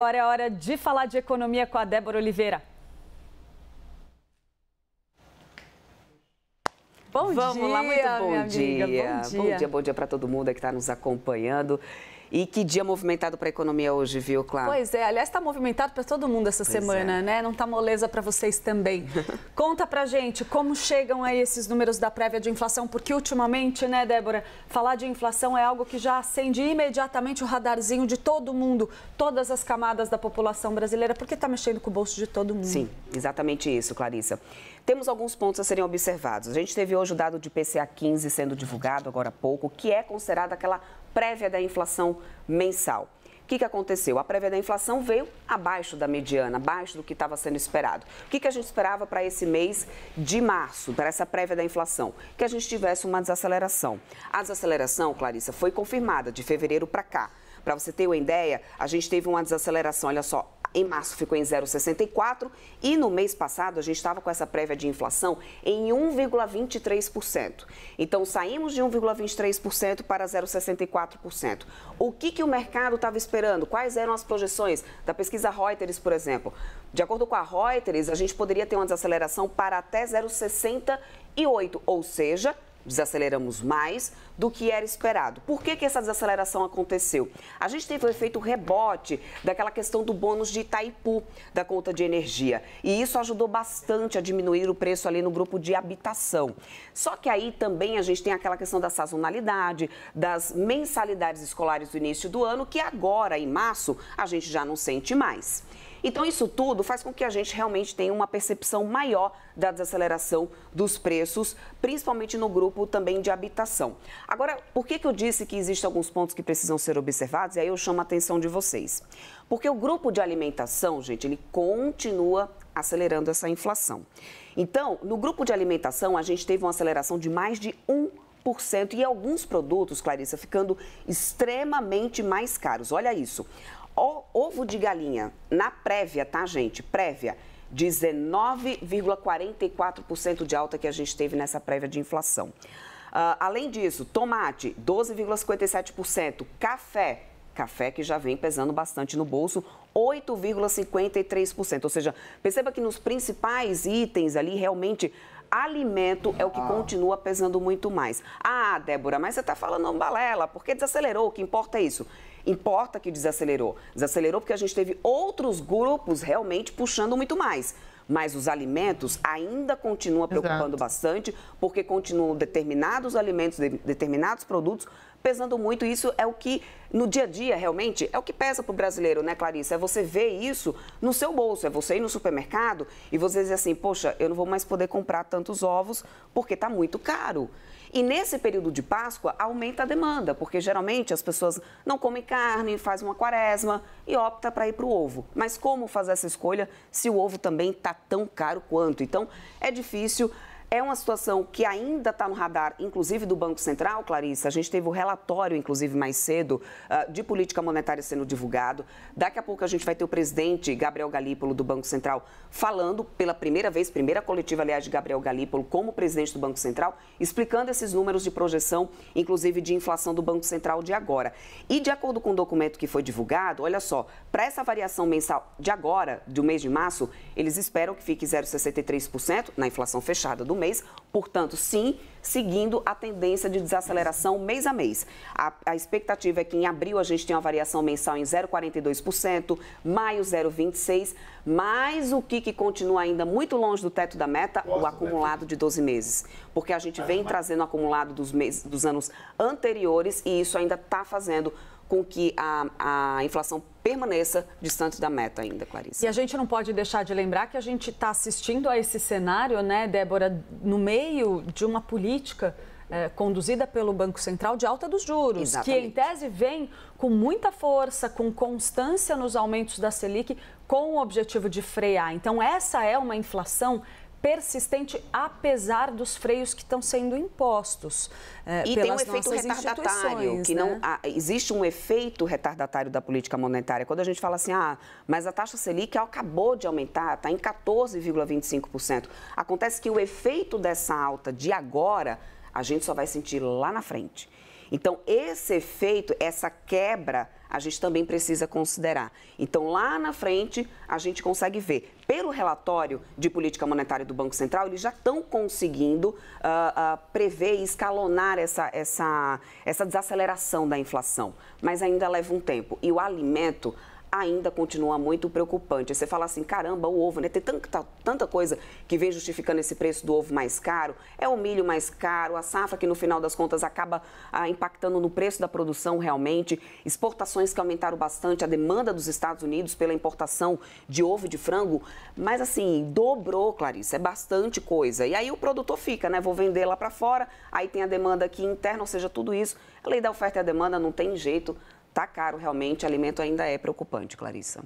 Agora é hora de falar de economia com a Débora Oliveira. Vamos lá, muito bom dia. Bom dia para todo mundo que está nos acompanhando. E que dia movimentado para a economia hoje, viu, Clara? Pois é, aliás, está movimentado para todo mundo essa semana, né? Não está moleza para vocês também. Conta pra gente como chegam aí esses números da prévia de inflação, porque ultimamente, né, Débora, falar de inflação é algo que já acende imediatamente o radarzinho de todo mundo, todas as camadas da população brasileira, porque está mexendo com o bolso de todo mundo. Sim, exatamente isso, Clarissa. Temos alguns pontos a serem observados. A gente teve hoje o dado de IPCA 15 sendo divulgado agora há pouco, que é considerado aquela prévia da inflação mensal. O que aconteceu? A prévia da inflação veio abaixo da mediana, abaixo do que estava sendo esperado. O que a gente esperava para esse mês de março, para essa prévia da inflação? Que a gente tivesse uma desaceleração. A desaceleração, Clarissa, foi confirmada de fevereiro para cá. Para você ter uma ideia, a gente teve uma desaceleração, olha só, em março ficou em 0,64 e no mês passado a gente estava com essa prévia de inflação em 1,23%. Então saímos de 1,23% para 0,64%. O que o mercado estava esperando? Quais eram as projeções da pesquisa Reuters, por exemplo? De acordo com a Reuters, a gente poderia ter uma desaceleração para até 0,68, ou seja, desaceleramos mais do que era esperado. Por que essa desaceleração aconteceu? A gente teve o efeito rebote daquela questão do bônus de Itaipu, da conta de energia. E isso ajudou bastante a diminuir o preço ali no grupo de habitação. Só que aí também a gente tem aquela questão da sazonalidade, das mensalidades escolares do início do ano, que agora, em março, a gente já não sente mais. Então, isso tudo faz com que a gente realmente tenha uma percepção maior da desaceleração dos preços, principalmente no grupo também de habitação. Agora, por que eu disse que existem alguns pontos que precisam ser observados? E aí eu chamo a atenção de vocês. Porque o grupo de alimentação, gente, ele continua acelerando essa inflação. Então, no grupo de alimentação, a gente teve uma aceleração de mais de 1%. E alguns produtos, Clarissa, ficando extremamente mais caros. Olha isso. O ovo de galinha, na prévia, tá, gente? Prévia, 19,44% de alta que a gente teve nessa prévia de inflação. Além disso, tomate, 12,57%. Café que já vem pesando bastante no bolso, 8,53%. Ou seja, perceba que nos principais itens ali, realmente, alimento é o que continua pesando muito mais. Ah, Débora, mas você está falando balela, porque desacelerou, o que importa é isso. Importa que desacelerou. Desacelerou porque a gente teve outros grupos realmente puxando muito mais. Mas os alimentos ainda continuam preocupando bastante, porque continuam determinados alimentos, determinados produtos pesando muito. E isso é o que, no dia a dia, realmente, é o que pesa para o brasileiro, né, Clarissa? É você ver isso no seu bolso, é você ir no supermercado e você dizer assim, poxa, eu não vou mais poder comprar tantos ovos porque está muito caro. E nesse período de Páscoa, aumenta a demanda, porque geralmente as pessoas não comem carne, fazem uma quaresma e opta para ir para o ovo. Mas como fazer essa escolha se o ovo também está tão caro quanto? Então, é difícil. É uma situação que ainda está no radar, inclusive do Banco Central, Clarissa. A gente teve o relatório, inclusive, mais cedo, de política monetária sendo divulgado. Daqui a pouco a gente vai ter o presidente Gabriel Galípolo, do Banco Central, falando pela primeira vez, primeira coletiva, aliás, de Gabriel Galípolo como presidente do Banco Central, explicando esses números de projeção, inclusive de inflação do Banco Central de agora. E de acordo com o documento que foi divulgado, olha só, para essa variação mensal de agora, do mês de março, eles esperam que fique 0,63% na inflação fechada do mês, portanto, sim, seguindo a tendência de desaceleração mês a mês. A expectativa é que em abril a gente tenha uma variação mensal em 0,42%, maio 0,26%, mas o que continua ainda muito longe do teto da meta, o acumulado de 12 meses. Porque a gente vem trazendo o acumulado dos anos anteriores e isso ainda está fazendo com que a inflação permaneça distante da meta ainda, Clarissa. E a gente não pode deixar de lembrar que a gente está assistindo a esse cenário, né, Débora, no meio de uma política conduzida pelo Banco Central de alta dos juros, Exatamente. Que em tese vem com muita força, com constância nos aumentos da Selic, com o objetivo de frear. Então, essa é uma inflação persistente, apesar dos freios que estão sendo impostos e tem um efeito retardatário, que não existe um efeito retardatário da política monetária. Quando a gente fala assim, mas a taxa Selic acabou de aumentar, está em 14,25%. Acontece que o efeito dessa alta de agora, a gente só vai sentir lá na frente. Então, esse efeito, essa quebra, a gente também precisa considerar. Então, lá na frente, a gente consegue ver. Pelo relatório de política monetária do Banco Central, eles já estão conseguindo prever e escalonar essa desaceleração da inflação, mas ainda leva um tempo. E o alimento ainda continua muito preocupante. Você fala assim, caramba, o ovo, né? Tem tanta coisa que vem justificando esse preço do ovo mais caro, é o milho mais caro, a safra que no final das contas acaba impactando no preço da produção realmente, exportações que aumentaram bastante, a demanda dos Estados Unidos pela importação de ovo e de frango, mas assim, dobrou, Clarice, é bastante coisa. E aí o produtor fica, né? Vou vender lá para fora, aí tem a demanda aqui interna, ou seja, tudo isso, a lei da oferta e a demanda não tem jeito. Tá caro, realmente, alimento ainda é preocupante, Clarissa.